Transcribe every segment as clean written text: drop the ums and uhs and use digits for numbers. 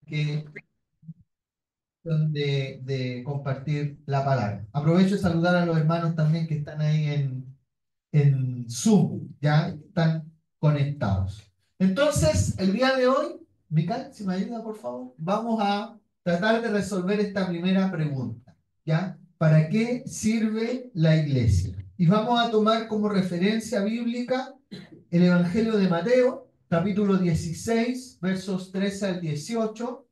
que de compartir la palabra. Aprovecho de saludar a los hermanos también que están ahí en Zoom, ya están conectados. Entonces, el día de hoy, Mical, si me ayuda, por favor, vamos a tratar de resolver esta primera pregunta, ¿ya? ¿Para qué sirve la iglesia? Y vamos a tomar como referencia bíblica el Evangelio de Mateo, capítulo 16, versos 13 al 18,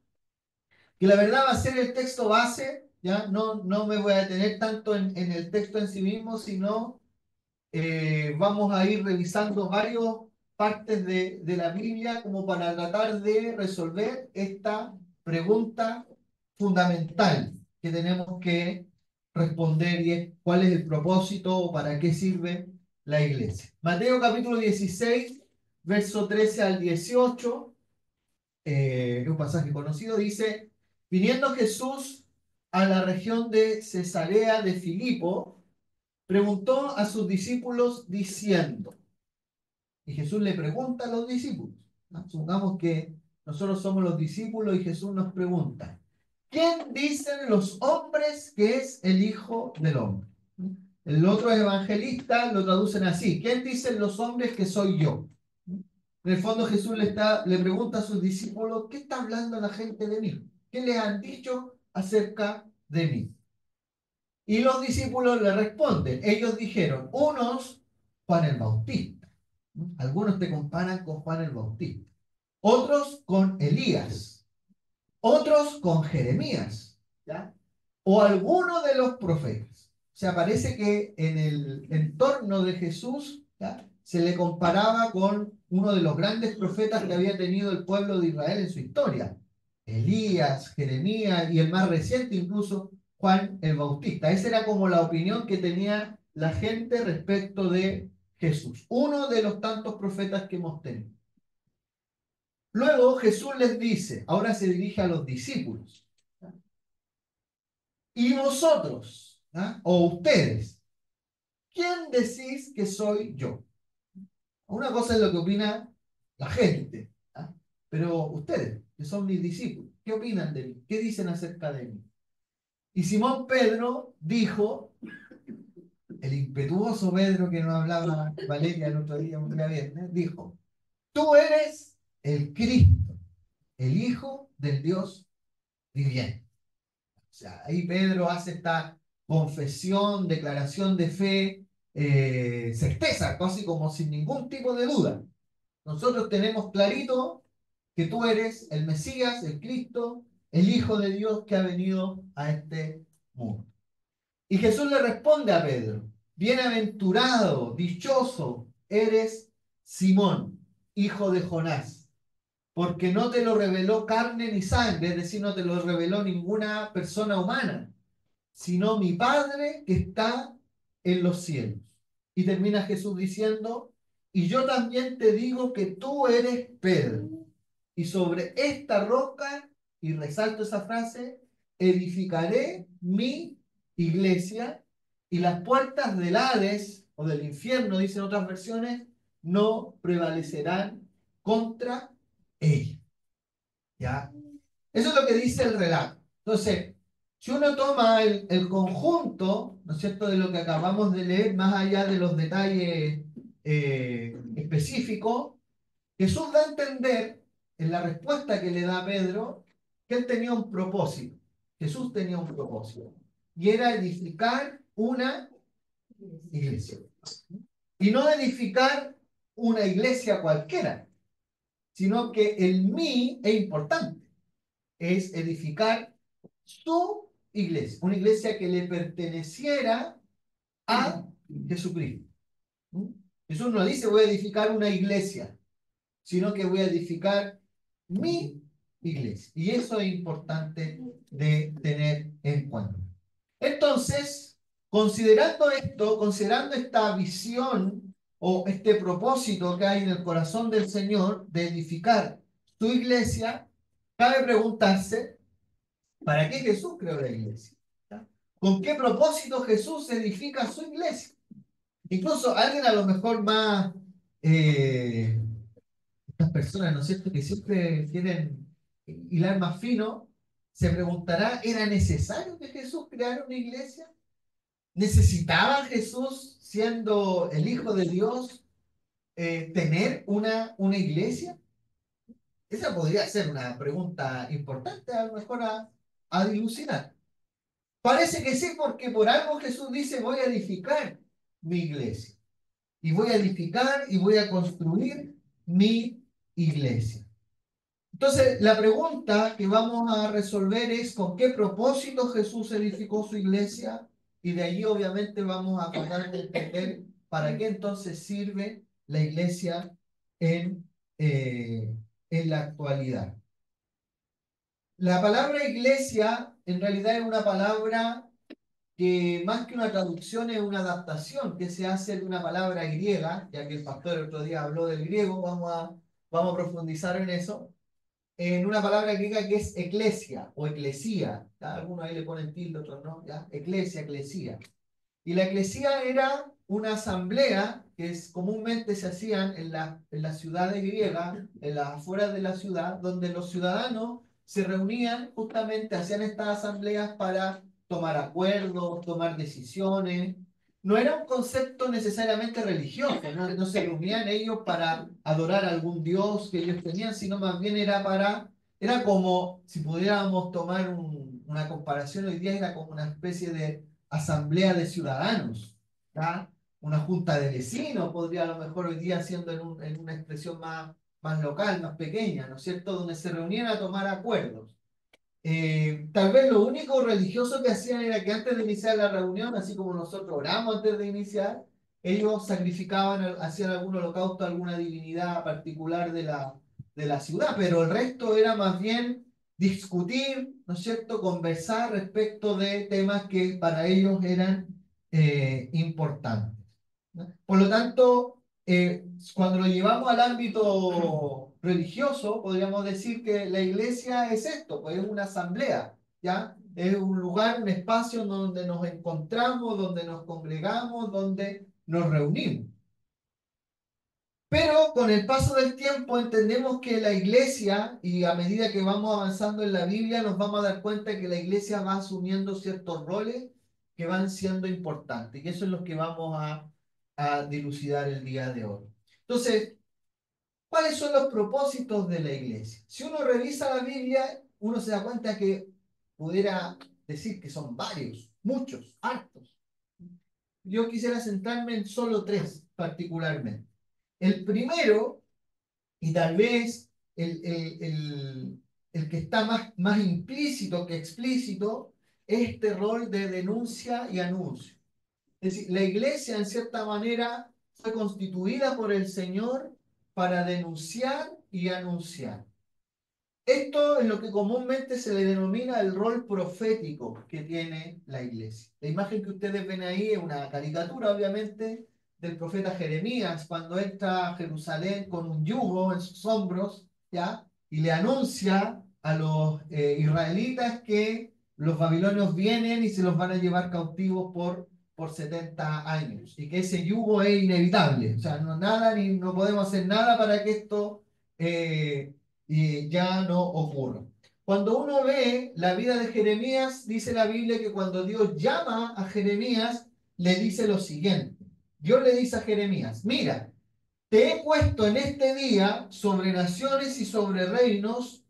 que la verdad va a ser el texto base, ¿ya? No me voy a detener tanto en el texto en sí mismo, sino vamos a ir revisando varias partes de la Biblia como para tratar de resolver esta pregunta fundamental que tenemos que responder y es cuál es el propósito o para qué sirve la iglesia. Mateo capítulo 16, verso 13 al 18, un pasaje conocido, dice, viniendo Jesús a la región de Cesarea de Filipo, preguntó a sus discípulos diciendo, y Jesús le pregunta a los discípulos, ¿no? Supongamos que nosotros somos los discípulos y Jesús nos pregunta, ¿quién dicen los hombres que es el Hijo del Hombre? El otro evangelista lo traducen así, ¿quién dicen los hombres que soy yo? En el fondo Jesús le pregunta a sus discípulos, ¿qué está hablando la gente de mí? ¿Qué les han dicho acerca de mí? Y los discípulos le responden, ellos dijeron, unos Juan el Bautista, ¿no? Algunos te comparan con Juan el Bautista, otros con Elías, otros con Jeremías, ¿ya? O alguno de los profetas. O sea, parece que en el entorno de Jesús, ¿ya? Se le comparaba con uno de los grandes profetas que había tenido el pueblo de Israel en su historia. Elías, Jeremías y el más reciente incluso, Juan el Bautista. Esa era como la opinión que tenía la gente respecto de Jesús. Uno de los tantos profetas que hemos tenido. Luego Jesús les dice, ahora se dirige a los discípulos. ¿Y vosotros? ¿Ah? O ustedes, ¿quién decís que soy yo? Una cosa es lo que opina la gente, ¿ah? Pero ustedes, que son mis discípulos, ¿qué opinan de mí? ¿Qué dicen acerca de mí? Y Simón Pedro dijo, el impetuoso Pedro que nos hablaba Valeria el otro día, un día viernes, dijo, tú eres el Cristo, el Hijo del Dios viviente. O sea, ahí Pedro hace esta confesión, declaración de fe, certeza, casi como sin ningún tipo de duda. Nosotros tenemos clarito que tú eres el Mesías, el Cristo, el Hijo de Dios que ha venido a este mundo. Y Jesús le responde a Pedro, bienaventurado, dichoso eres Simón, hijo de Jonás, porque no te lo reveló carne ni sangre, es decir, no te lo reveló ninguna persona humana, sino mi Padre que está en los cielos. Y termina Jesús diciendo, y yo también te digo que tú eres Pedro, y sobre esta roca, y resalto esa frase, edificaré mi iglesia, y las puertas del Hades, o del infierno, dicen otras versiones, no prevalecerán contra ella. ¿Ya? Eso es lo que dice el relato. Entonces, si uno toma el conjunto, ¿no es cierto?, de lo que acabamos de leer, más allá de los detalles específicos, Jesús da a entender en la respuesta que le da a Pedro que él tenía un propósito. Jesús tenía un propósito. Y era edificar una iglesia. Y no edificar una iglesia cualquiera, sino que el mí es importante. Es edificar su iglesia, una iglesia que le perteneciera a Jesucristo. ¿Mm? Jesús no dice voy a edificar una iglesia, sino que voy a edificar mi iglesia. Y eso es importante de tener en cuenta. Entonces, considerando esto, considerando esta visión o este propósito que hay en el corazón del Señor de edificar su iglesia, cabe preguntarse, ¿para qué Jesús creó la iglesia? ¿Ya? ¿Con qué propósito Jesús edifica su iglesia? Incluso alguien a lo mejor más, estas personas, ¿no es cierto?, que siempre quieren hilar más fino, se preguntará, ¿era necesario que Jesús creara una iglesia? ¿Necesitaba Jesús, siendo el Hijo de Dios, tener una iglesia? Esa podría ser una pregunta importante, a lo mejor a dilucidar. Parece que sí, porque por algo Jesús dice, voy a edificar mi iglesia. Y voy a edificar y voy a construir mi iglesia. Entonces, la pregunta que vamos a resolver es con qué propósito Jesús edificó su iglesia, y de allí obviamente vamos a tratar de entender para qué entonces sirve la iglesia en, eh, en la actualidad. La palabra iglesia en realidad es una palabra que más que una traducción es una adaptación que se hace de una palabra griega, ya que el pastor el otro día habló del griego, vamos a profundizar en eso, en una palabra griega que es eclesia o eclesía. ¿Ya? Algunos ahí le ponen tilde, otros no. ¿Ya? Eclesia, eclesía. Y la eclesía era una asamblea que comúnmente se hacían en las ciudades griegas, en las afueras de la ciudad, donde los ciudadanos se reunían justamente, hacían estas asambleas para tomar acuerdos, tomar decisiones. No era un concepto necesariamente religioso, no se reunían ellos para adorar a algún dios que ellos tenían, sino más bien era como, si pudiéramos tomar una comparación hoy día, era como una especie de asamblea de ciudadanos, ¿ya? Una junta de vecinos podría a lo mejor hoy día siendo en una expresión más local, más pequeña, ¿no es cierto? Donde se reunían a tomar acuerdos. Tal vez lo único religioso que hacían era que antes de iniciar la reunión, así como nosotros oramos antes de iniciar, ellos sacrificaban, hacían algún holocausto a alguna divinidad particular de la ciudad, pero el resto era más bien discutir, ¿no es cierto?, conversar respecto de temas que para ellos eran importantes, ¿no? Por lo tanto, cuando lo llevamos al ámbito religioso, podríamos decir que la iglesia es esto, pues es una asamblea, ¿ya? Es un lugar, un espacio donde nos encontramos, donde nos congregamos, donde nos reunimos. Pero con el paso del tiempo entendemos que la iglesia, y a medida que vamos avanzando en la Biblia, nos vamos a dar cuenta que la iglesia va asumiendo ciertos roles que van siendo importantes. Y eso es lo que vamos a dilucidar el día de hoy. Entonces, ¿cuáles son los propósitos de la iglesia? Si uno revisa la Biblia, uno se da cuenta que pudiera decir que son varios, muchos, hartos. Yo quisiera centrarme en solo tres particularmente. El primero, y tal vez el que está más implícito que explícito, es este rol de denuncia y anuncio. Es decir, la iglesia en cierta manera fue constituida por el Señor para denunciar y anunciar. Esto es lo que comúnmente se le denomina el rol profético que tiene la iglesia. La imagen que ustedes ven ahí es una caricatura, obviamente, del profeta Jeremías, cuando entra a Jerusalén con un yugo en sus hombros, ¿ya? Y le anuncia a los israelitas que los babilonios vienen y se los van a llevar cautivos por 70 años, y que ese yugo es inevitable. O sea, no podemos hacer nada para que esto y ya no ocurra. Cuando uno ve la vida de Jeremías, dice la Biblia que cuando Dios llama a Jeremías, le dice lo siguiente. Dios le dice a Jeremías, mira, te he puesto en este día sobre naciones y sobre reinos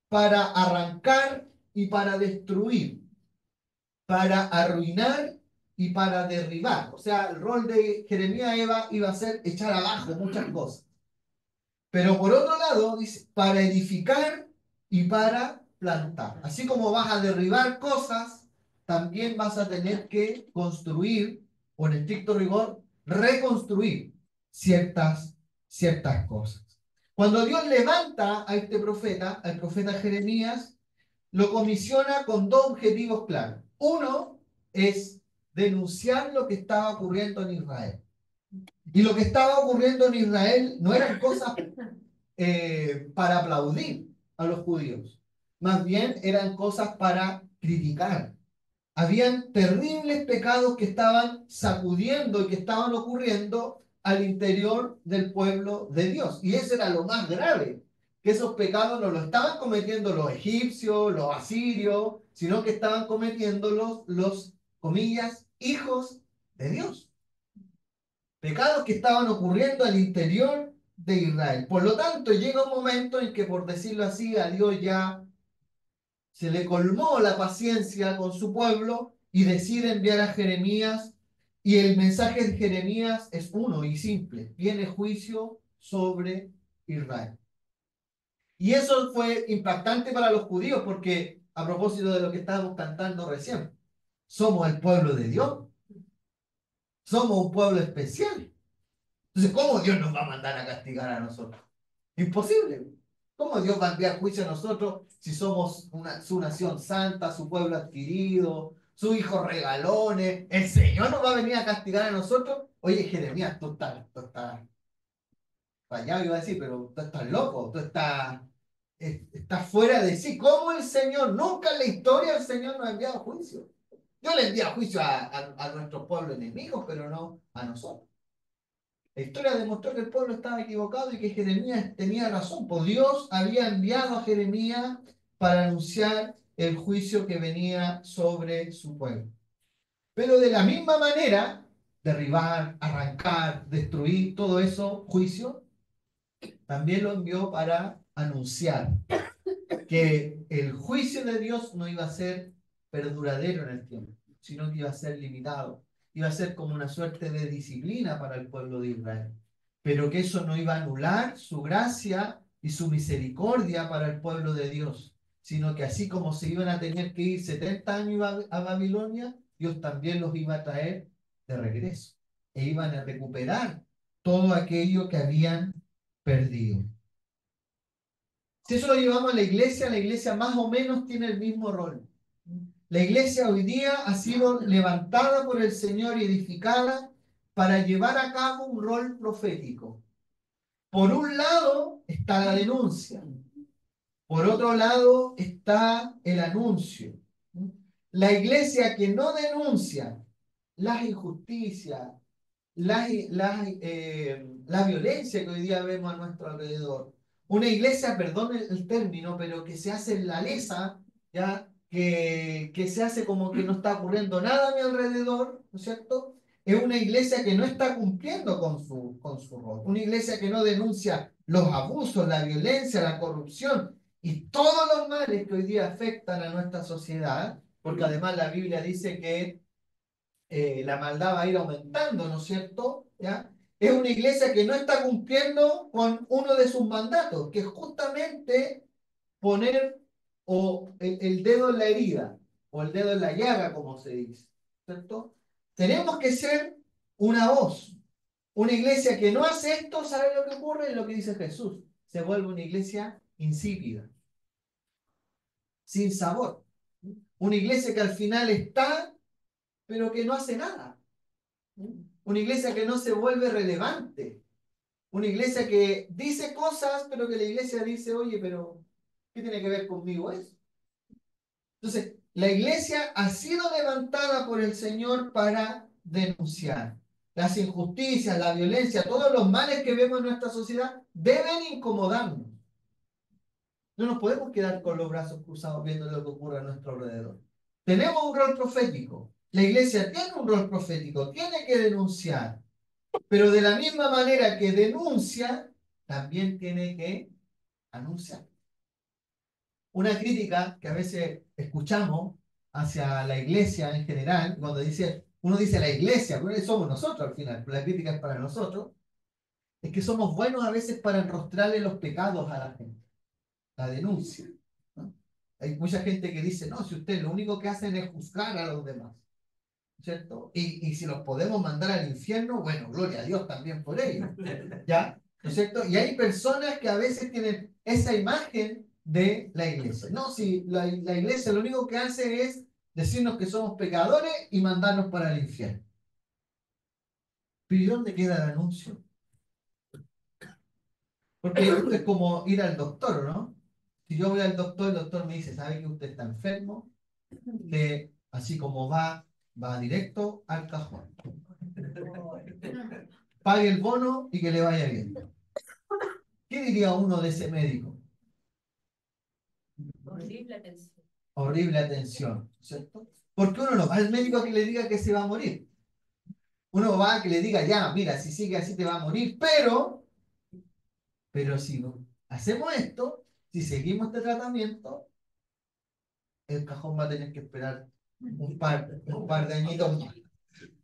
para arrancar y para destruir, para arruinar y para derribar. O sea, el rol de Jeremías iba a ser echar abajo muchas cosas. Pero por otro lado, dice, para edificar y para plantar. Así como vas a derribar cosas, también vas a tener que construir, o en estricto rigor, reconstruir ciertas cosas. Cuando Dios levanta a este profeta, al profeta Jeremías, lo comisiona con dos objetivos claros. Uno es denunciar lo que estaba ocurriendo en Israel. Y lo que estaba ocurriendo en Israel no eran cosas para aplaudir a los judíos. Más bien eran cosas para criticar. Habían terribles pecados que estaban sacudiendo y que estaban ocurriendo al interior del pueblo de Dios. Y eso era lo más grave, que esos pecados no los estaban cometiendo los egipcios, los asirios, sino que estaban cometiendo comillas, hijos de Dios. Pecados que estaban ocurriendo al interior de Israel. Por lo tanto, llega un momento en que, por decirlo así, a Dios ya se le colmó la paciencia con su pueblo y decide enviar a Jeremías. Y el mensaje de Jeremías es uno y simple: viene juicio sobre Israel. Y eso fue impactante para los judíos porque, a propósito de lo que estábamos cantando recién, somos el pueblo de Dios, somos un pueblo especial. Entonces, ¿cómo Dios nos va a mandar a castigar a nosotros? Imposible. ¿Cómo Dios va a enviar juicio a nosotros si somos su nación santa, su pueblo adquirido, su hijo regalones? ¿El Señor nos va a venir a castigar a nosotros? Oye, Jeremías, tú estás fallado, iba a decir, pero tú estás loco, estás fuera de sí. ¿Cómo el Señor? Nunca en la historia el Señor nos ha enviado juicio. Yo le envío juicio a nuestro pueblo enemigo, pero no a nosotros. La historia demostró que el pueblo estaba equivocado y que Jeremías tenía razón, pues Dios había enviado a Jeremías para anunciar el juicio que venía sobre su pueblo. Pero de la misma manera, derribar, arrancar, destruir, todo eso, juicio, también lo envió para anunciar que el juicio de Dios no iba a ser perduradero en el tiempo, sino que iba a ser limitado, iba a ser como una suerte de disciplina para el pueblo de Israel, pero que eso no iba a anular su gracia y su misericordia para el pueblo de Dios, sino que así como se iban a tener que ir 70 años a Babilonia, Dios también los iba a traer de regreso e iban a recuperar todo aquello que habían perdido. Si eso lo llevamos a la iglesia más o menos tiene el mismo rol. La iglesia hoy día ha sido levantada por el Señor y edificada para llevar a cabo un rol profético. Por un lado está la denuncia, por otro lado está el anuncio. La iglesia que no denuncia las injusticias, la violencia que hoy día vemos a nuestro alrededor. Una iglesia, perdón el término, pero que se hace en la lesa, ¿ya? Que se hace como que no está ocurriendo nada a mi alrededor, ¿no es cierto? Es una iglesia que no está cumpliendo con su rol. Una iglesia que no denuncia los abusos, la violencia, la corrupción y todos los males que hoy día afectan a nuestra sociedad, porque además la Biblia dice que la maldad va a ir aumentando, ¿no es cierto? ¿Ya? Es una iglesia que no está cumpliendo con uno de sus mandatos, que es justamente poner el dedo en la herida, o el dedo en la llaga, como se dice, ¿cierto? Tenemos que ser una voz. Una iglesia que no hace esto, ¿sabe lo que ocurre? Es lo que dice Jesús. Se vuelve una iglesia insípida, sin sabor. Una iglesia que al final está, pero que no hace nada. Una iglesia que no se vuelve relevante. Una iglesia que dice cosas, pero que la iglesia dice, oye, pero ¿qué tiene que ver conmigo eso? Entonces, la iglesia ha sido levantada por el Señor para denunciar las injusticias, la violencia, todos los males que vemos en nuestra sociedad deben incomodarnos. No nos podemos quedar con los brazos cruzados viendo lo que ocurre a nuestro alrededor. Tenemos un rol profético. La iglesia tiene un rol profético, tiene que denunciar. Pero de la misma manera que denuncia, también tiene que anunciar. Una crítica que a veces escuchamos hacia la iglesia en general, cuando uno dice la iglesia, pero somos nosotros al final, pero la crítica es para nosotros, es que somos buenos a veces para enrostrarle los pecados a la gente, la denuncia, ¿no? Hay mucha gente que dice, no, si ustedes lo único que hacen es juzgar a los demás, ¿cierto? Y si los podemos mandar al infierno, bueno, gloria a Dios también por ello, ¿ya? ¿No es cierto? Y hay personas que a veces tienen esa imagen de la iglesia. No, si la iglesia lo único que hace es decirnos que somos pecadores y mandarnos para el infierno. Pero ¿y dónde queda el anuncio? Porque esto es como ir al doctor, ¿no? Si yo voy al doctor, el doctor me dice, ¿sabe que usted está enfermo? Que así como va directo al cajón. Pague el bono y que le vaya bien. ¿Qué diría uno de ese médico? Horrible atención. Horrible atención, ¿cierto? Porque uno no va al médico a que le diga que se va a morir. Uno va a que le diga, ya, mira, si sigue así te va a morir, pero si hacemos esto, si seguimos este tratamiento, el cajón va a tener que esperar un par de añitos más.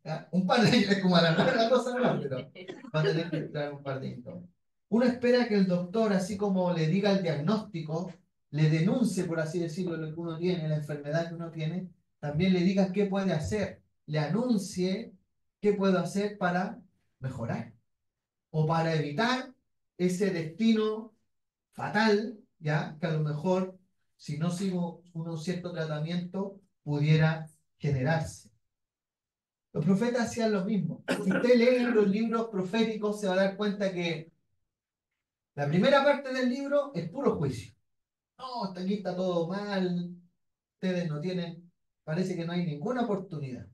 ¿Ya? Un par de años es como a la cosa, no, pero va a tener que esperar un par de añitos más. Uno espera que el doctor, así como le diga el diagnóstico, le denuncie, por así decirlo, lo que uno tiene, la enfermedad que uno tiene, también le diga qué puede hacer, le anuncie qué puedo hacer para mejorar o para evitar ese destino fatal, ya que a lo mejor, si no sigo un cierto tratamiento, pudiera generarse. Los profetas hacían lo mismo. Si usted lee los libros proféticos, se va a dar cuenta que la primera parte del libro es puro juicio. No, hasta aquí está todo mal, ustedes no tienen, parece que no hay ninguna oportunidad.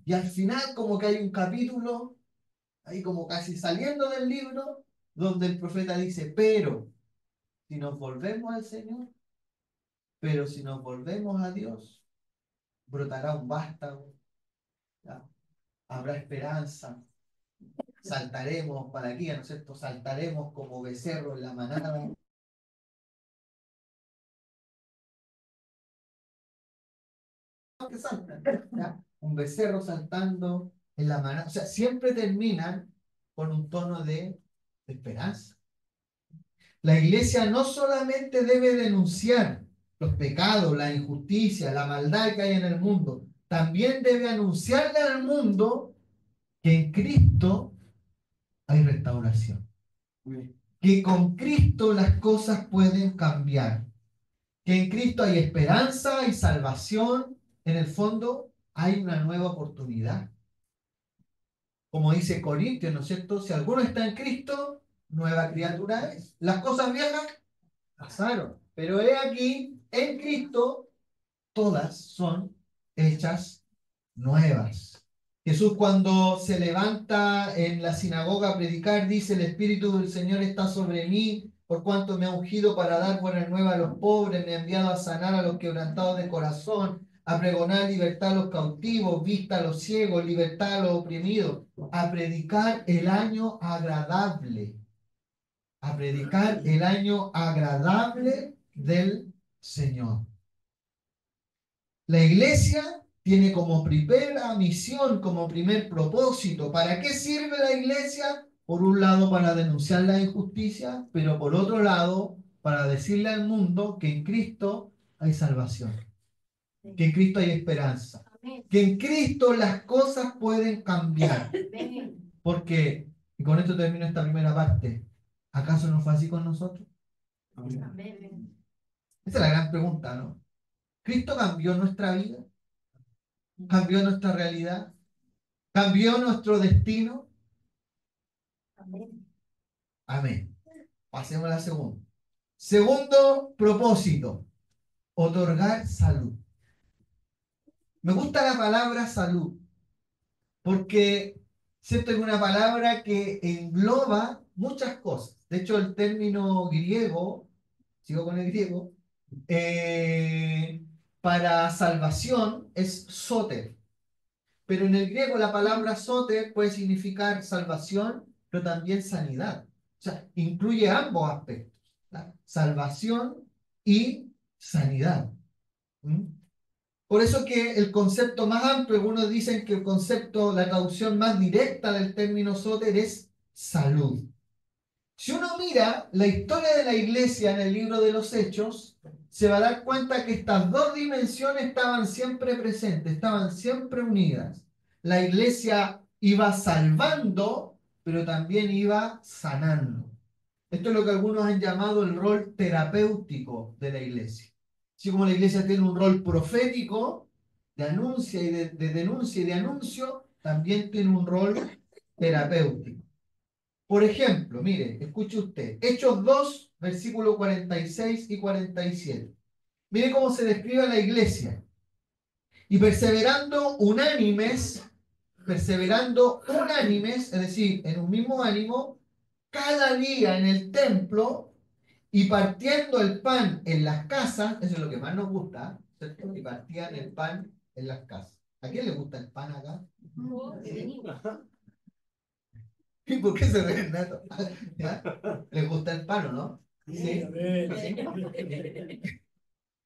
Y al final como que hay un capítulo, ahí como casi saliendo del libro, donde el profeta dice, pero si nos volvemos al Señor, pero si nos volvemos a Dios, brotará un vástago, ¿ya? Habrá esperanza, saltaremos para aquí, ¿no es cierto? Saltaremos como becerros en la manada. Que saltan, ¿ya? Un becerro saltando en la manada. O sea, siempre terminan con un tono de esperanza. La iglesia no solamente debe denunciar los pecados, la injusticia, la maldad que hay en el mundo, también debe anunciarle al mundo que en Cristo hay restauración, que con Cristo las cosas pueden cambiar, que en Cristo hay esperanza y salvación, en el fondo hay una nueva oportunidad. Como dice Corintios, ¿no es cierto? Si alguno está en Cristo, nueva criatura es. Las cosas viejas pasaron, pero he aquí, en Cristo, todas son hechas nuevas. Jesús cuando se levanta en la sinagoga a predicar, dice, el Espíritu del Señor está sobre mí, por cuanto me ha ungido para dar buena nueva a los pobres, me ha enviado a sanar a los quebrantados de corazón, a pregonar libertad a los cautivos, vista a los ciegos, libertad a los oprimidos, a predicar el año agradable, a predicar el año agradable del Señor. La iglesia tiene como primera misión, como primer propósito. ¿Para qué sirve la iglesia? Por un lado, para denunciar la injusticia, pero por otro lado, para decirle al mundo que en Cristo hay salvación, que en Cristo hay esperanza, que en Cristo las cosas pueden cambiar. Porque, y con esto termino esta primera parte, ¿acaso no fue así con nosotros? Esa es la gran pregunta, ¿no? ¿Cristo cambió nuestra vida? ¿Cambió nuestra realidad? ¿Cambió nuestro destino? Amén. Pasemos a la segunda. Segundo propósito, otorgar salud. Me gusta la palabra salud, porque siento que es una palabra que engloba muchas cosas. De hecho, el término griego, sigo con el griego, eh, para salvación es soter. Pero en el griego la palabra soter puede significar salvación, pero también sanidad. O sea, incluye ambos aspectos, ¿la? Salvación y sanidad. ¿Mm? Por eso que el concepto más amplio, algunos dicen que el concepto, la traducción más directa del término soter es salud. Si uno mira la historia de la iglesia en el libro de los Hechos, se va a dar cuenta que estas dos dimensiones estaban siempre presentes, estaban siempre unidas. La iglesia iba salvando, pero también iba sanando. Esto es lo que algunos han llamado el rol terapéutico de la iglesia. Así como la iglesia tiene un rol profético de anuncia y de denuncia y de anuncio, también tiene un rol terapéutico. Por ejemplo, mire, escuche usted, Hechos 2, versículos 46 y 47. Mire cómo se describe a la iglesia. Y perseverando unánimes, es decir, en un mismo ánimo, cada día en el templo y partiendo el pan en las casas, eso es lo que más nos gusta, ¿cierto? Y partían el pan en las casas. ¿A quién le gusta el pan acá? ¿Y por qué se ríen, Nato? ¿Ya? ¿Les gusta el pan o no? Sí.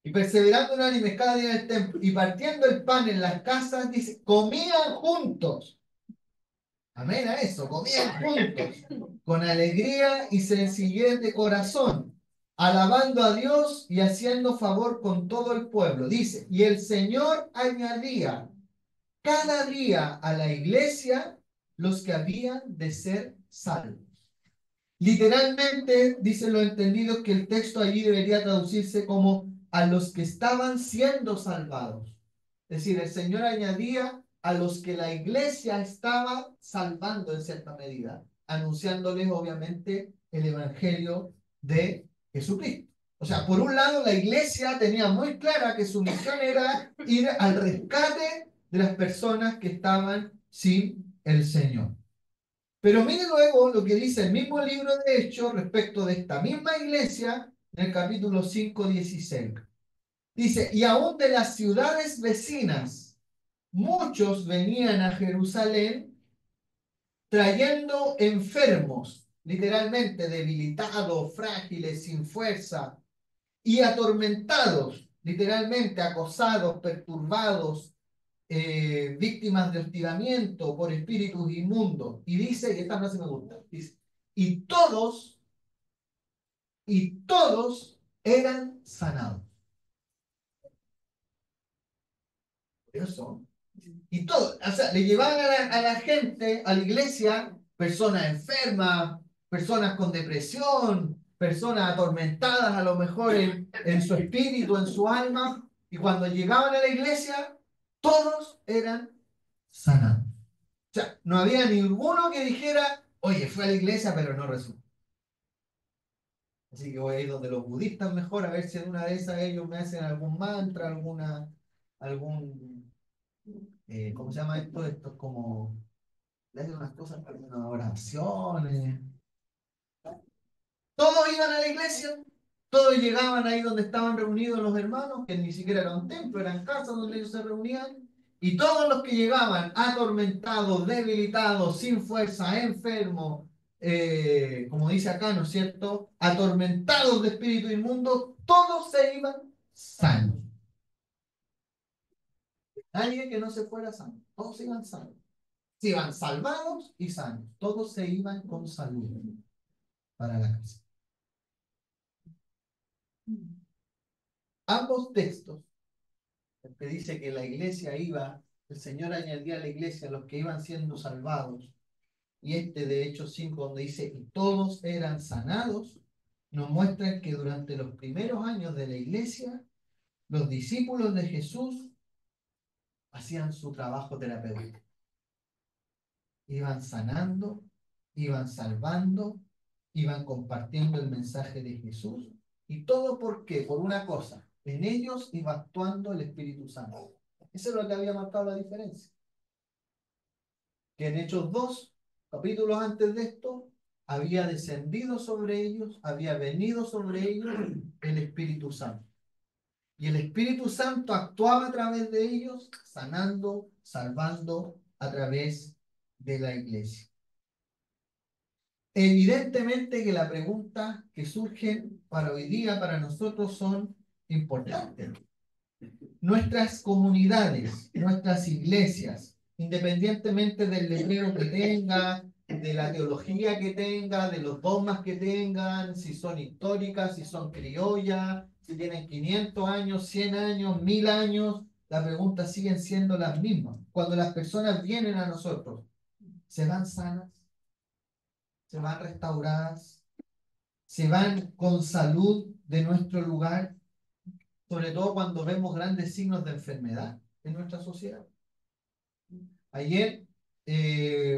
Y perseverando unánimes cada día en el templo y partiendo el pan en las casas, dice, comían juntos. Amén a eso, comían juntos, con alegría y sencillez de corazón, alabando a Dios y haciendo favor con todo el pueblo. Dice, y el Señor añadía cada día a la iglesia los que habían de ser salvos. Literalmente, dicen los entendidos que el texto allí debería traducirse como a los que estaban siendo salvados. Es decir, el Señor añadía a los que la iglesia estaba salvando en cierta medida, anunciándoles obviamente el evangelio de Jesucristo. O sea, por un lado, la iglesia tenía muy clara que su misión era ir al rescate de las personas que estaban sin el Señor. Pero mire luego lo que dice el mismo libro de Hechos respecto de esta misma iglesia en el capítulo 5:16. Dice, y aún de las ciudades vecinas, muchos venían a Jerusalén trayendo enfermos, literalmente debilitados, frágiles, sin fuerza, y atormentados, literalmente acosados, perturbados, víctimas de hostigamiento por espíritus inmundos. Y dice, y esta frase me gusta, dice, y todos eran sanados. Eso. Y todo, o sea, le llevaban a la gente, a la iglesia, personas enfermas, personas con depresión, personas atormentadas a lo mejor en su espíritu, en su alma, y cuando llegaban a la iglesia, todos eran sanados. O sea, no había ninguno que dijera, oye, fue a la iglesia, pero no resultó. Así que voy a ir donde los budistas mejor, a ver si en una de esas ellos me hacen algún mantra, algún, ¿cómo se llama esto? Esto es como, le hacen unas cosas, algunas oraciones. Todos iban a la iglesia, todos llegaban ahí donde estaban reunidos los hermanos, que ni siquiera era un templo, eran casas donde ellos se reunían, y todos los que llegaban atormentados, debilitados, sin fuerza, enfermos, como dice acá, ¿no es cierto? Atormentados de espíritu inmundo, todos se iban sanos. Nadie que no se fuera sano, todos iban sanos. Se iban salvados y sanos, todos se iban con salud para la casa. Ambos textos, el que dice que la iglesia iba, el Señor añadía a la iglesia a los que iban siendo salvados, y este de Hechos 5 donde dice y todos eran sanados, nos muestran que durante los primeros años de la iglesia, los discípulos de Jesús hacían su trabajo terapéutico. Iban sanando, iban salvando, iban compartiendo el mensaje de Jesús. ¿Y todo por qué? Por una cosa, en ellos iba actuando el Espíritu Santo. Eso es lo que había marcado la diferencia. Que en Hechos 2, capítulos antes de esto, había descendido sobre ellos, había venido sobre ellos el Espíritu Santo. Y el Espíritu Santo actuaba a través de ellos, sanando, salvando a través de la iglesia. Evidentemente que la pregunta que surge para hoy día, para nosotros, son importantes. Nuestras comunidades, nuestras iglesias, independientemente del letrero que tenga, de la teología que tenga, de los dogmas que tengan, si son históricas, si son criollas, si tienen 500 años, 100 años, 1000 años, las preguntas siguen siendo las mismas. Cuando las personas vienen a nosotros, ¿se van sanas? ¿Se van restauradas? ¿Se van con salud de nuestro lugar? Sobre todo cuando vemos grandes signos de enfermedad en nuestra sociedad. Ayer,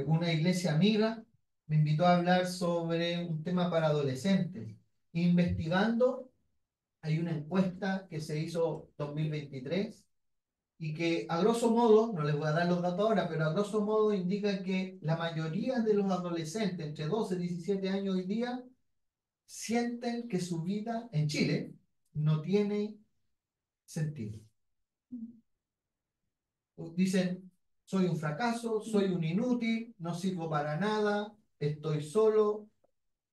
una iglesia amiga me invitó a hablar sobre un tema para adolescentes. Investigando, hay una encuesta que se hizo 2023 y que a grosso modo, no les voy a dar los datos ahora, pero a grosso modo indica que la mayoría de los adolescentes entre 12 y 17 años hoy día sienten que su vida en Chile no tiene sentido. Dicen, soy un fracaso, soy un inútil, no sirvo para nada, estoy solo,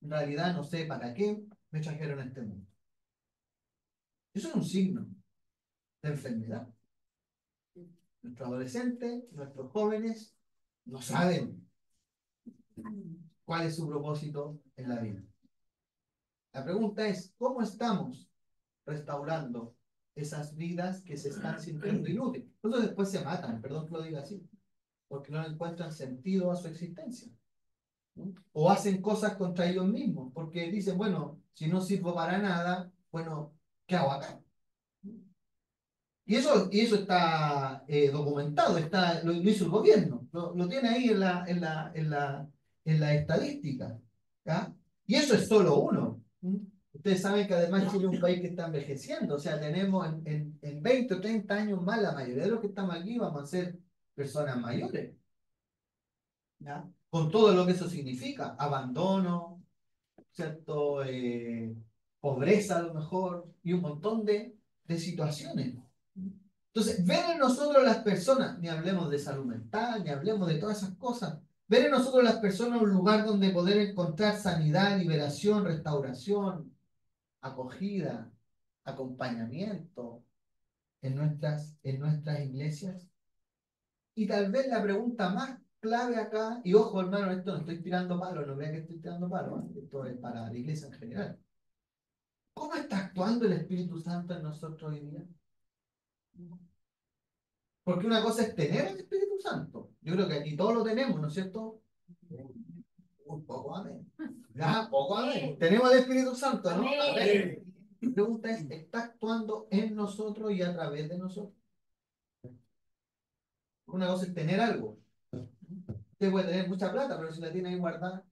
en realidad no sé para qué me trajeron a este mundo. Eso es un signo de enfermedad. Nuestros adolescentes, nuestros jóvenes, no saben cuál es su propósito en la vida. La pregunta es, ¿cómo estamos restaurando esas vidas que se están sintiendo inútiles? Entonces después se matan, perdón que lo diga así, porque no encuentran sentido a su existencia, ¿no? O hacen cosas contra ellos mismos, porque dicen, bueno, si no sirvo para nada, bueno, ¿qué hago acá? Y eso está documentado, lo hizo el gobierno, lo tiene ahí en la estadística, ¿ya? Y eso es solo uno. Ustedes saben que además Chile es un país que está envejeciendo, o sea, tenemos en 20 o 30 años más, la mayoría de los que estamos aquí vamos a ser personas mayores, ¿ya? Con todo lo que eso significa, abandono, ¿cierto? Pobreza a lo mejor, y un montón de situaciones. Entonces, ver en nosotros las personas, ni hablemos de salud mental, ni hablemos de todas esas cosas, ver en nosotros las personas un lugar donde poder encontrar sanidad, liberación, restauración, acogida, acompañamiento en nuestras iglesias. Y tal vez la pregunta más clave acá, y ojo hermano, esto no estoy tirando palos, no vean que estoy tirando palos, ¿eh? Esto es para la iglesia en general. ¿Cómo está actuando el Espíritu Santo en nosotros hoy día? Porque una cosa es tener el Espíritu Santo. Yo creo que aquí todos lo tenemos, ¿no es cierto? Un poco amén. Ya, poco amén. Tenemos el Espíritu Santo, ¿no? Amén. La pregunta es, ¿está actuando en nosotros y a través de nosotros? Una cosa es tener algo. Usted puede tener mucha plata, pero si la tiene ahí guardada,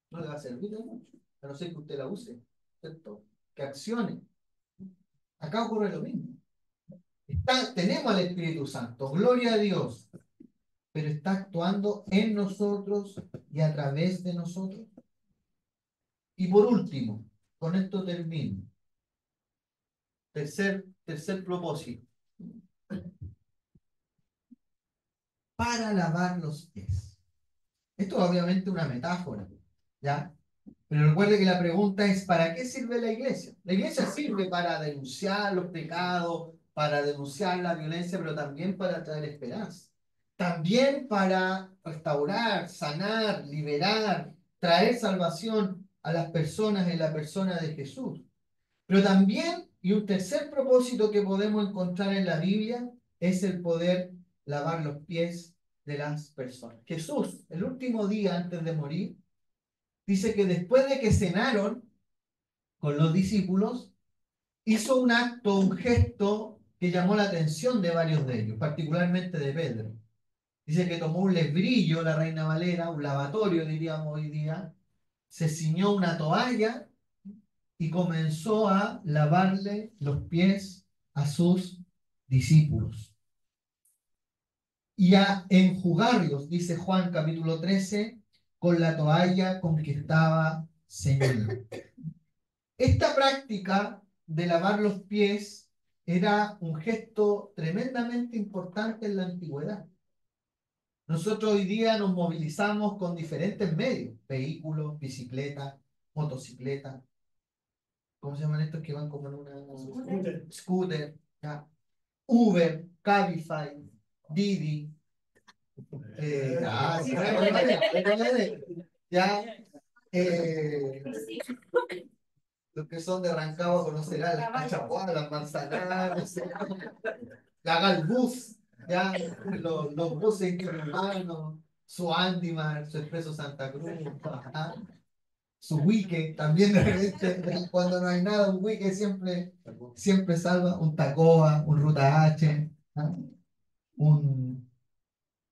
no le va a servir de mucho. A no ser que usted la use, ¿cierto? Que accione. Acá ocurre lo mismo. Tenemos al Espíritu Santo, gloria a Dios, pero está actuando en nosotros y a través de nosotros. Y por último, con esto termino. Tercer propósito. Para lavar los pies. Esto es obviamente una metáfora, ¿ya? Pero recuerde que la pregunta es, ¿para qué sirve la iglesia? La iglesia sirve para denunciar los pecados, para denunciar la violencia, pero también para traer esperanza. También para restaurar, sanar, liberar, traer salvación a las personas en la persona de Jesús. Pero también, y un tercer propósito que podemos encontrar en la Biblia, es el poder lavar los pies de las personas. Jesús, el último día antes de morir, dice que después de que cenaron con los discípulos, hizo un acto, un gesto que llamó la atención de varios de ellos, particularmente de Pedro. Dice que tomó un lebrillo, la Reina Valera, un lavatorio, diríamos hoy día, se ciñó una toalla y comenzó a lavarle los pies a sus discípulos y a enjugarlos, dice Juan capítulo 13, con la toalla con que estaba ceñido. Esta práctica de lavar los pies era un gesto tremendamente importante en la antigüedad. Nosotros hoy día nos movilizamos con diferentes medios, vehículos, bicicletas, motocicletas, ¿cómo se llaman estos que van como en una scooter, ¿ya? Uber, Cabify, Didi, ya, los que son de Rancagua conocerán las cachapuadas, las manzanadas, la Galbus, ya, los buses interurbanos, su Andimar, su Expreso Santa Cruz, ¿ah? Su Wike, también de repente, cuando no hay nada, un Wike siempre salva, un Tacoa, un Ruta H, ¿ah? Un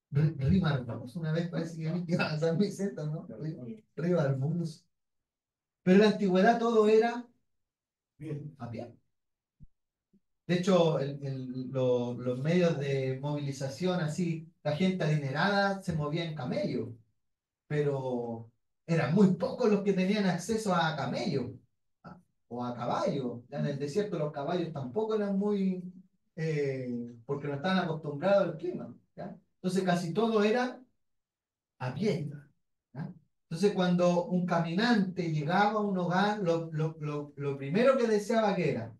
Rimarbus, una vez parece que iba a San Vicente, ¿no? Rimarbus. Pero en la antigüedad todo era a pie. De hecho, los medios de movilización, así, la gente adinerada se movía en camello, pero eran muy pocos los que tenían acceso a camello. o a caballo. Ya en el desierto los caballos tampoco eran muy, porque no estaban acostumbrados al clima. ¿Ya? Entonces casi todo era a pie. ¿Ya? Entonces cuando un caminante llegaba a un hogar, lo primero que deseaba que era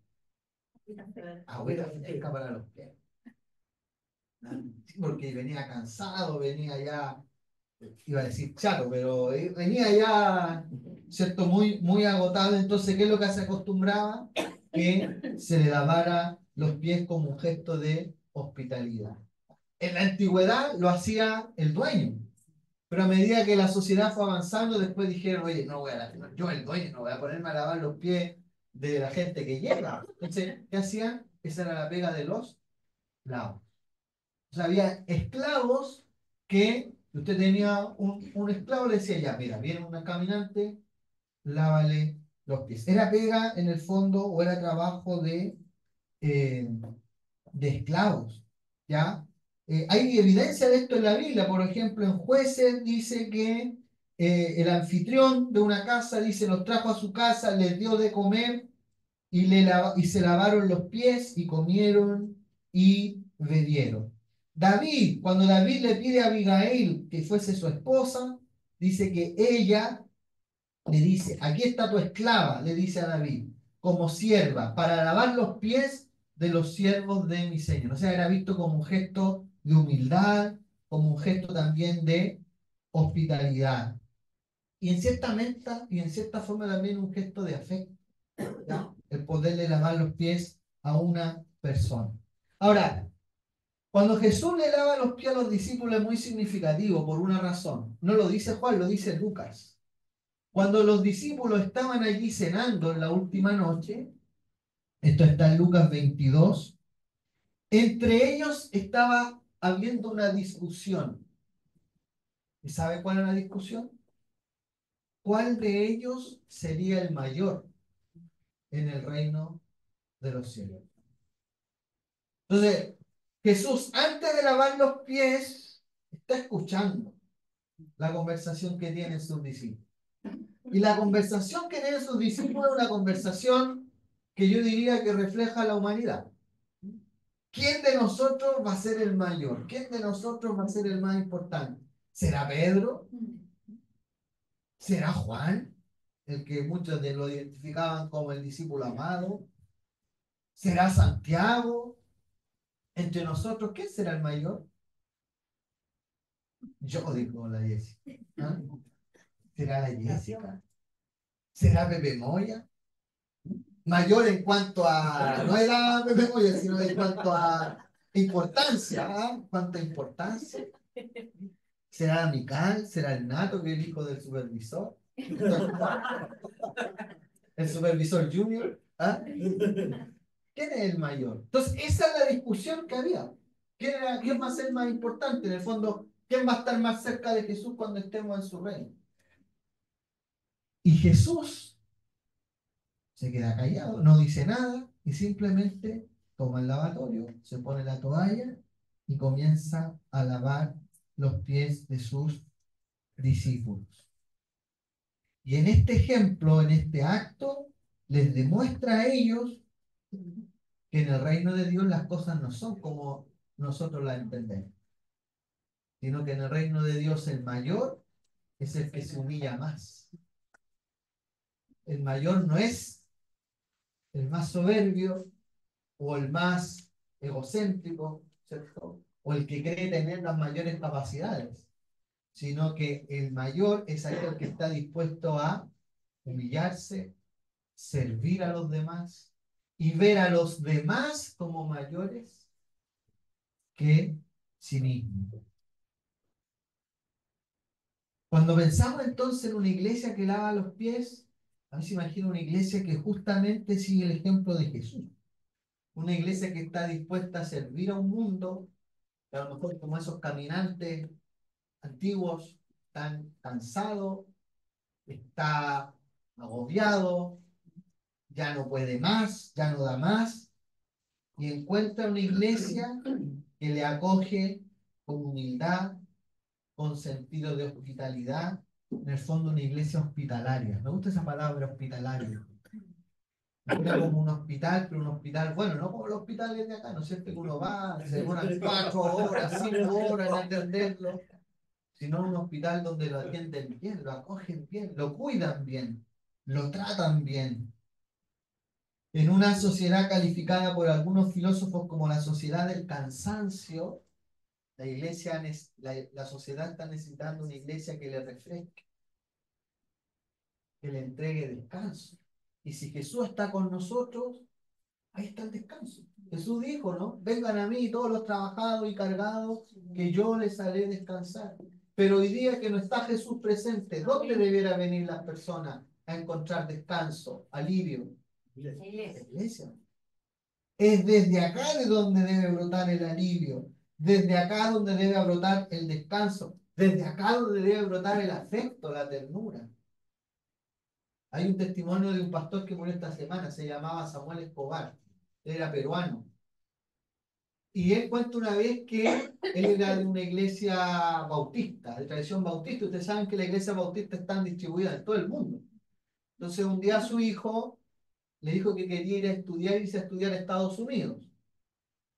agüita fresca para los pies. ¿Ya? Sí, porque venía cansado, venía ya, iba a decir chato, pero venía ya, ¿cierto? Muy, muy agotado. Entonces, ¿qué es lo que se acostumbraba? Que se le lavara los pies como un gesto de hospitalidad. En la antigüedad lo hacía el dueño, pero a medida que la sociedad fue avanzando, después dijeron, oye, no voy a, yo el dueño no voy a ponerme a lavar los pies de la gente que llega. Entonces, ¿qué hacían? Esa era la pega de los lavos. O sea, había esclavos que usted tenía un esclavo, le decía, ya, mira, viene una caminante, lávale los pies. Era pega en el fondo o era trabajo eh, de esclavos, ¿ya? Hay evidencia de esto en la Biblia, por ejemplo, en Jueces dice que el anfitrión de una casa, dice, los trajo a su casa, les dio de comer y se lavaron los pies y comieron y bebieron. David, cuando David le pide a Abigail que fuese su esposa, dice que ella le dice, aquí está tu esclava, le dice a David, como sierva, para lavar los pies de los siervos de mi Señor. O sea, era visto como un gesto de humildad, como un gesto también de hospitalidad. Y en cierta forma también un gesto de afecto, ¿ya? El poderle lavar los pies a una persona. Ahora, cuando Jesús le lava los pies a los discípulos es muy significativo por una razón. No lo dice Juan, lo dice Lucas. Cuando los discípulos estaban allí cenando en la última noche, esto está en Lucas 22, entre ellos estaba habiendo una discusión. ¿Y sabe cuál era la discusión? ¿Cuál de ellos sería el mayor en el reino de los cielos? Entonces, Jesús, antes de lavar los pies, está escuchando la conversación que tienen sus discípulos. Y la conversación que tienen sus discípulos es una conversación que yo diría que refleja la humanidad. ¿Quién de nosotros va a ser el mayor? ¿Quién de nosotros va a ser el más importante? ¿Será Pedro? ¿Será Juan? El que muchos de lo identificaban como el discípulo amado. ¿Será Santiago? Entre nosotros, ¿quién será el mayor? Yo digo la Jessica. ¿Ah? ¿Será la Jessica? ¿Será Pepe Moya? Mayor en cuanto a, no era Pepe Moya, sino en cuanto a importancia. ¿Ah? ¿Cuánta importancia? ¿Será Mical? ¿Será el Nato, que es el hijo del supervisor? ¿El supervisor junior? ¿Ah? ¿Quién es el mayor? Entonces, esa es la discusión que había. ¿Quién va a ser más importante? En el fondo, ¿quién va a estar más cerca de Jesús cuando estemos en su reino? Y Jesús se queda callado, no dice nada y simplemente toma el lavatorio, se pone la toalla y comienza a lavar los pies de sus discípulos. Y en este ejemplo, en este acto, les demuestra a ellos que en el reino de Dios las cosas no son como nosotros las entendemos, sino que en el reino de Dios el mayor es el que se humilla más. El mayor no es el más soberbio o el más egocéntrico, ¿cierto? O el que cree tener las mayores capacidades, sino que el mayor es aquel que está dispuesto a humillarse, servir a los demás y ver a los demás como mayores que sí mismo. Cuando pensamos entonces en una iglesia que lava los pies, a mí se imagina una iglesia que justamente sigue el ejemplo de Jesús. Una iglesia que está dispuesta a servir a un mundo que a lo mejor como esos caminantes antiguos están cansados, está agobiado, ya no puede más, ya no da más, y encuentra una iglesia que le acoge con humildad, con sentido de hospitalidad, en el fondo una iglesia hospitalaria. Me gusta esa palabra hospitalaria. Era como un hospital, pero un hospital, bueno, no como los hospitales de acá, ¿no es cierto? Que uno va, se demoran 4 horas, 5 horas en atenderlo, sino un hospital donde lo atienden bien, lo acogen bien, lo cuidan bien, lo tratan bien. En una sociedad calificada por algunos filósofos como la sociedad del cansancio, la sociedad está necesitando una iglesia que le refresque, que le entregue descanso. Y si Jesús está con nosotros, ahí está el descanso. Jesús dijo, ¿no? Vengan a mí todos los trabajados y cargados, que yo les haré descansar. Pero hoy día que no está Jesús presente, ¿dónde debiera venir las personas a encontrar descanso, alivio? La iglesia. Es desde acá de donde debe brotar el alivio, desde acá donde debe brotar el descanso, desde acá donde debe brotar el afecto, la ternura. Hay un testimonio de un pastor que murió esta semana, se llamaba Samuel Escobar, era peruano. Y él cuenta una vez que él era de una iglesia bautista, de tradición bautista. Ustedes saben que la iglesia bautista están distribuidas en todo el mundo. Entonces un día su hijo le dijo que quería ir a estudiar, irse a estudiar a Estados Unidos.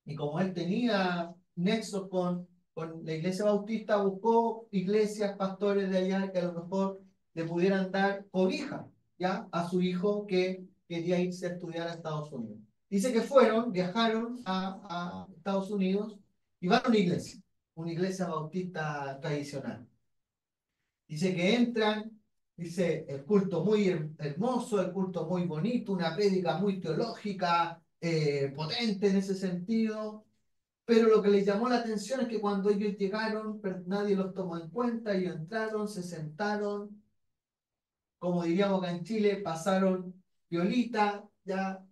Y como él tenía nexos con la iglesia bautista, buscó iglesias, pastores de allá que a lo mejor le pudieran dar cobija, ¿ya? A su hijo que quería irse a estudiar a Estados Unidos. Dice que fueron, viajaron a Estados Unidos y van a una iglesia bautista tradicional. Dice que entran, dice el culto muy hermoso, el culto muy bonito, una prédica muy teológica, potente en ese sentido. Pero lo que les llamó la atención es que cuando ellos llegaron, nadie los tomó en cuenta, ellos entraron, se sentaron, como diríamos acá en Chile, pasaron violita, ya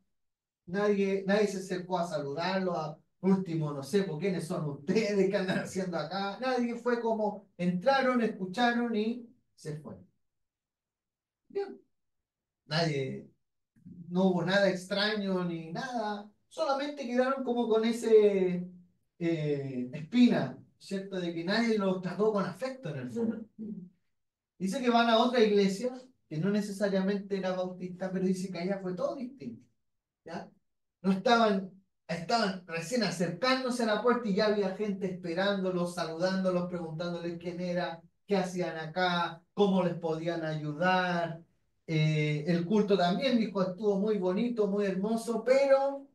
nadie se acercó a saludarlos, a último, no sé, ¿por quiénes son ustedes? ¿Qué andan haciendo acá? Nadie fue como, entraron, escucharon y se fueron. Bien, nadie, no hubo nada extraño ni nada, solamente quedaron como con ese espina, ¿cierto? De que nadie los trató con afecto en el fondo. Dice que van a otra iglesia, que no necesariamente era bautista, pero dice que allá fue todo distinto, ¿ya? No estaban recién acercándose a la puerta y ya había gente esperándolos, saludándolos, preguntándoles quién era, qué hacían acá, cómo les podían ayudar. El culto también, dijo, estuvo muy bonito, muy hermoso, pero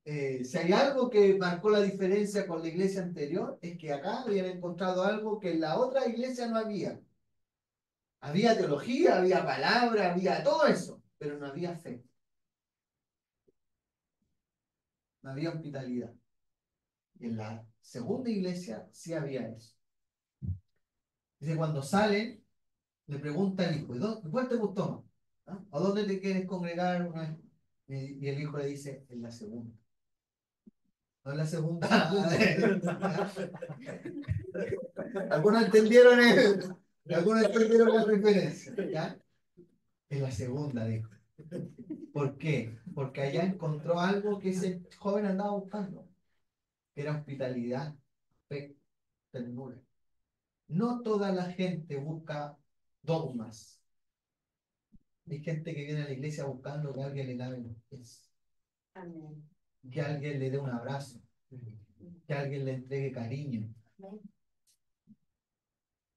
si hay algo que marcó la diferencia con la iglesia anterior, es que acá habían encontrado algo que en la otra iglesia no había. Había teología, había palabra, había todo eso, pero no había fe, no había hospitalidad. Y en la segunda iglesia sí había eso. Dice, cuando salen, le pregunta al hijo, ¿cuál te gustó más? ¿Ah? ¿A dónde te quieres congregar una vez? Y el hijo le dice, en la segunda. No en la segunda. Algunos entendieron algunos entendieron la referencia. ¿Ya? En la segunda, dijo. ¿Por qué? Porque allá encontró algo que ese joven andaba buscando, que era hospitalidad, fe, ternura. No toda la gente busca dogmas. Hay gente que viene a la iglesia buscando que alguien le lave los pies, Amén. que alguien le dé un abrazo, que alguien le entregue cariño,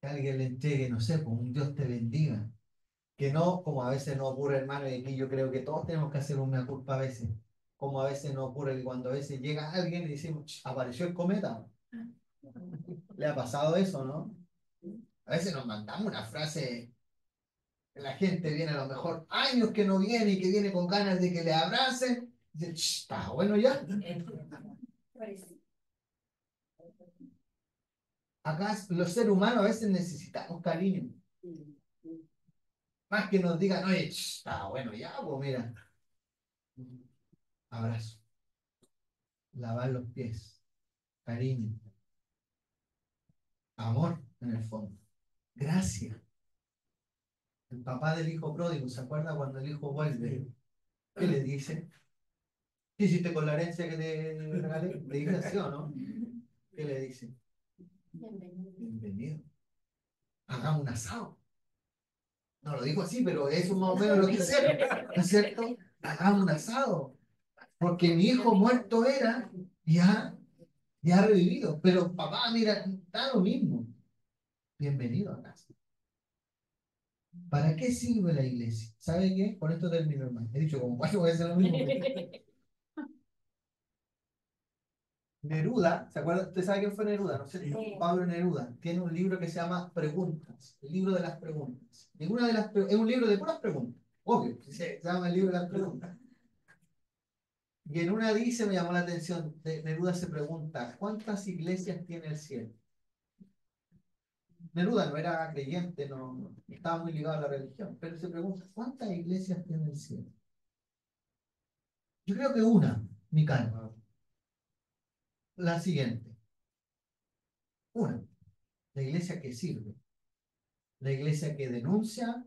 que alguien le entregue, no sé, pues un Dios te bendiga. Que no, como a veces no ocurre, hermano, y aquí yo creo que todos tenemos que hacer una culpa a veces. Como a veces no ocurre que cuando a veces llega alguien y decimos, "Ch, apareció el cometa". ¿Le ha pasado eso, no? A veces nos mandamos una frase. La gente viene a lo mejor años que no viene y que viene con ganas de que le abracen. Dice, "Ch, está bueno ya". Acá los seres humanos a veces necesitamos cariño. Más que nos digan, oye, ch, está bueno ya, pues mira. Abrazo, lavar los pies, cariño, amor en el fondo. Gracias. El papá del hijo pródigo, ¿se acuerda cuando el hijo vuelve? ¿Qué le dice? ¿Qué hiciste con la herencia que te regalé? ¿Le dice así o no? ¿Qué le dice? Bienvenido. Bienvenido. Hagamos un asado. No lo dijo así, pero eso más o menos lo que hicieron, ¿no es cierto? Hagamos un asado, porque mi hijo muerto era, ya, ya ha revivido. Pero papá, mira, da lo mismo. Bienvenido a casa. ¿Para qué sirve la iglesia? ¿Sabe qué? Con esto termino, hermano. He dicho como cuatro veces lo mismo. Neruda, ¿se acuerda? ¿Usted sabe quién fue Neruda, no sé? Sí. Pablo Neruda tiene un libro que se llama Preguntas, el libro de las preguntas. Es un libro de puras preguntas, obvio, se llama el libro de las preguntas. Y en una dice, me llamó la atención, Neruda se pregunta, ¿cuántas iglesias tiene el cielo? Neruda no era creyente, no estaba muy ligado a la religión, pero se pregunta, ¿cuántas iglesias tiene el cielo? Yo creo que una, mi cano, la siguiente, una, la iglesia que sirve, la iglesia que denuncia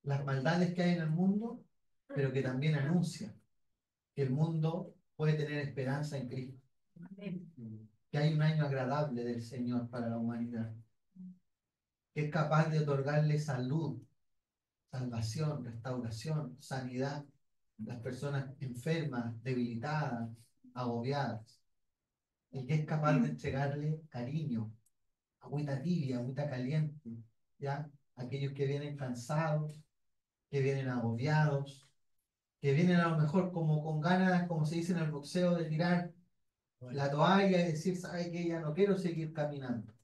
las maldades que hay en el mundo, pero que también anuncia que el mundo puede tener esperanza en Cristo, que hay un año agradable del Señor para la humanidad, que es capaz de otorgarle salud, salvación, restauración, sanidad a las personas enfermas, debilitadas, agobiadas, y que es capaz de entregarle cariño, agüita tibia, agüita caliente, ¿ya? Aquellos que vienen cansados, que vienen agobiados, que vienen a lo mejor como con ganas, como se dice en el boxeo, de tirar la toalla y decir, ¿sabe qué? Ya no quiero seguir caminando.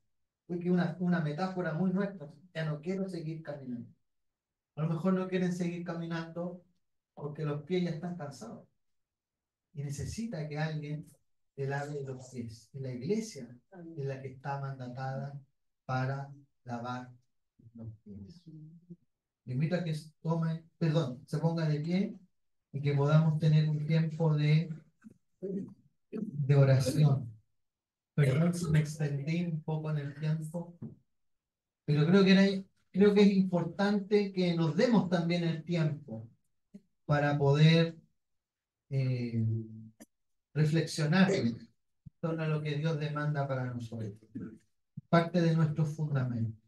Fue que una metáfora muy nuestra, ya no quiero seguir caminando. A lo mejor no quieren seguir caminando porque los pies ya están cansados y necesita que alguien le lave los pies. Y la iglesia es la que está mandatada para lavar los pies. Le invito a que tome, perdón, se ponga de pie y que podamos tener un tiempo de oración. Perdón si me extendí un poco en el tiempo, pero creo que es importante que nos demos también el tiempo para poder eh, reflexionar en torno a lo que Dios demanda para nosotros. Parte de nuestros fundamentos.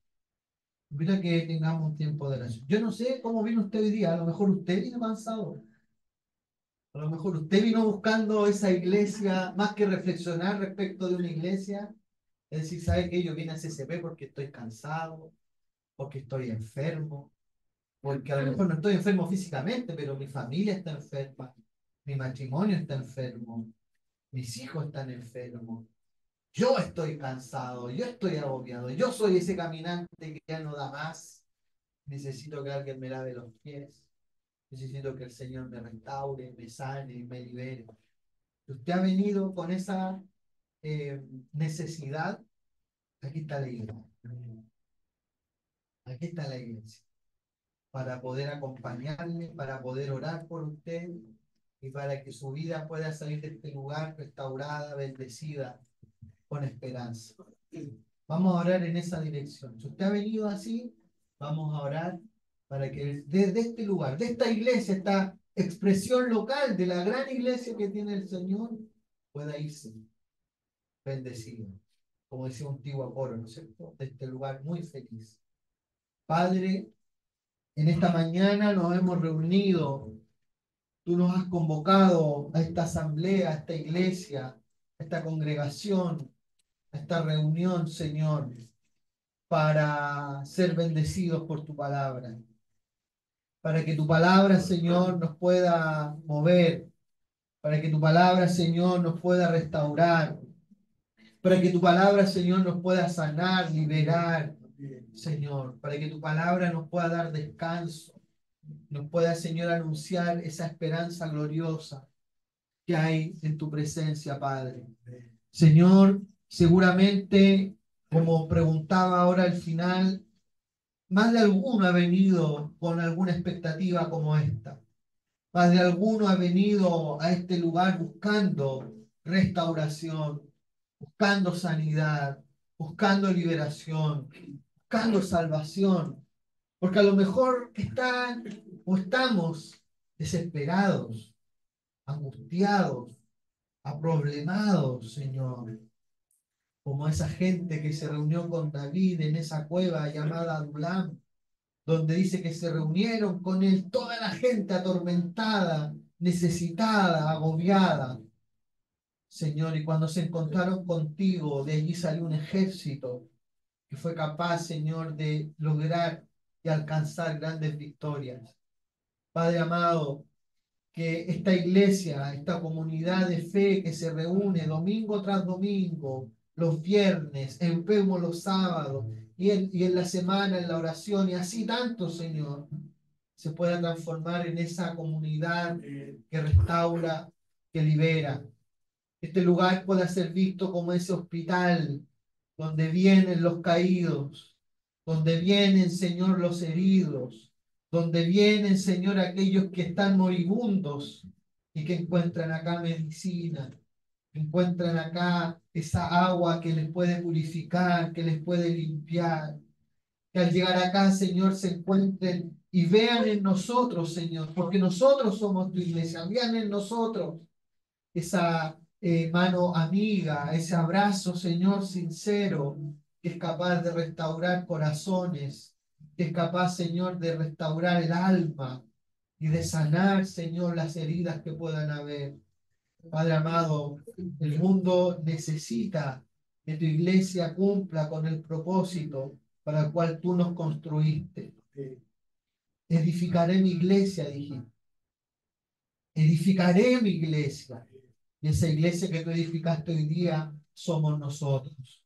Mira que tengamos un tiempo de oración. Yo no sé cómo vino usted hoy día, a lo mejor usted vino cansado. A lo mejor usted vino buscando esa iglesia, más que reflexionar respecto de una iglesia, es decir, ¿sabe que yo vine a CCP porque estoy cansado, porque estoy enfermo, porque a lo mejor no estoy enfermo físicamente, pero mi familia está enferma, mi matrimonio está enfermo, mis hijos están enfermos, yo estoy cansado, yo estoy agobiado, yo soy ese caminante que ya no da más, necesito que alguien me lave los pies, necesito que el Señor me restaure, me sane, me libere. Usted ha venido con esa necesidad, aquí está la iglesia, aquí está la iglesia, para poder acompañarle, para poder orar por usted y para que su vida pueda salir de este lugar restaurada, bendecida, con esperanza. Vamos a orar en esa dirección. Si usted ha venido así, vamos a orar para que desde este lugar, de esta iglesia, esta expresión local de la gran iglesia que tiene el Señor, pueda irse bendecido. Como decía un antiguo coro, ¿no es cierto? De este lugar muy feliz. Padre, en esta mañana nos hemos reunido. Tú nos has convocado a esta asamblea, a esta iglesia, a esta congregación, a esta reunión, Señor, para ser bendecidos por tu palabra. Para que tu palabra, Señor, nos pueda mover. Para que tu palabra, Señor, nos pueda restaurar. Para que tu palabra, Señor, nos pueda sanar, liberar, Señor. Para que tu palabra nos pueda dar descanso. Nos pueda, Señor, anunciar esa esperanza gloriosa que hay en tu presencia, Padre. Señor, seguramente, como preguntaba ahora al final, más de alguno ha venido con alguna expectativa como esta. Más de alguno ha venido a este lugar buscando restauración, buscando sanidad, buscando liberación, buscando salvación. Porque a lo mejor están o estamos desesperados, angustiados, aproblemados, Señor, como esa gente que se reunió con David en esa cueva llamada Adulam, donde dice que se reunieron con él toda la gente atormentada, necesitada, agobiada. Señor, y cuando se encontraron contigo, de allí salió un ejército que fue capaz, Señor, de lograr y alcanzar grandes victorias. Padre amado, que esta iglesia, esta comunidad de fe que se reúne domingo tras domingo, los viernes, enfermo los sábados y en la semana en la oración y así tanto, Señor, se pueda transformar en esa comunidad que restaura, que libera. Este lugar pueda ser visto como ese hospital donde vienen los caídos, donde vienen, Señor, los heridos, donde vienen, Señor, aquellos que están moribundos y que encuentran acá medicina, encuentran acá esa agua que les puede purificar, que les puede limpiar, que al llegar acá, Señor, se encuentren y vean en nosotros, Señor, porque nosotros somos tu iglesia, vean en nosotros esa mano amiga, ese abrazo, Señor, sincero, que es capaz de restaurar corazones, que es capaz, Señor, de restaurar el alma y de sanar, Señor, las heridas que puedan haber. Padre amado, el mundo necesita que tu iglesia cumpla con el propósito para el cual tú nos construiste. Edificaré mi iglesia, dijiste. Edificaré mi iglesia. Y esa iglesia que tú edificaste hoy día somos nosotros.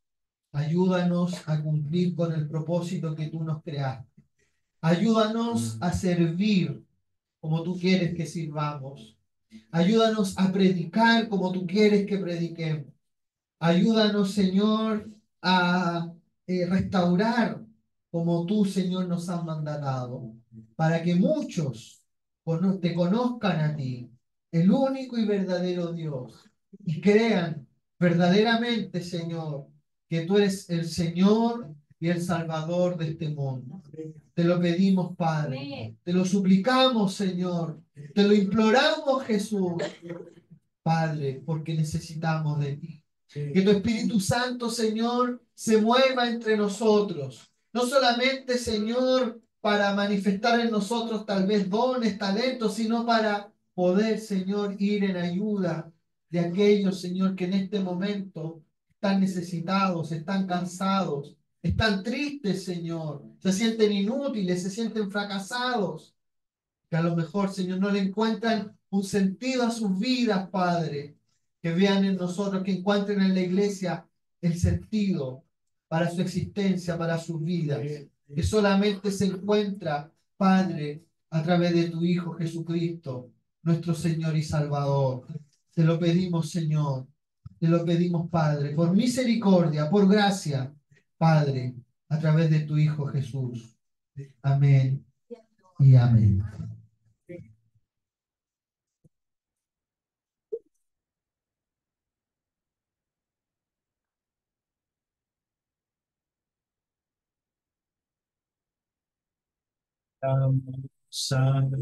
Ayúdanos a cumplir con el propósito que tú nos creaste. Ayúdanos a servir como tú quieres que sirvamos. Ayúdanos a predicar como tú quieres que prediquemos. Ayúdanos, Señor, a restaurar como tú, Señor, nos has mandatado, para que muchos te conozcan a ti, el único y verdadero Dios, y crean verdaderamente, Señor, que tú eres el Señor y el Salvador de este mundo. Te lo pedimos, Padre. Te lo suplicamos, Señor. Te lo imploramos, Jesús. Padre, porque necesitamos de ti. Que tu Espíritu Santo, Señor, se mueva entre nosotros. No solamente, Señor, para manifestar en nosotros tal vez dones, talentos, sino para poder, Señor, ir en ayuda de aquellos, Señor, que en este momento están necesitados, están cansados, están tristes, Señor, se sienten inútiles, se sienten fracasados, que a lo mejor, Señor, no le encuentran un sentido a sus vidas, Padre, que vean en nosotros, que encuentren en la iglesia el sentido para su existencia, para sus vidas, que solamente se encuentra, Padre, a través de tu Hijo Jesucristo, nuestro Señor y Salvador. Te lo pedimos, Señor, te lo pedimos, Padre, por misericordia, por gracia, Padre, a través de tu Hijo Jesús. Amén y amén. Santo,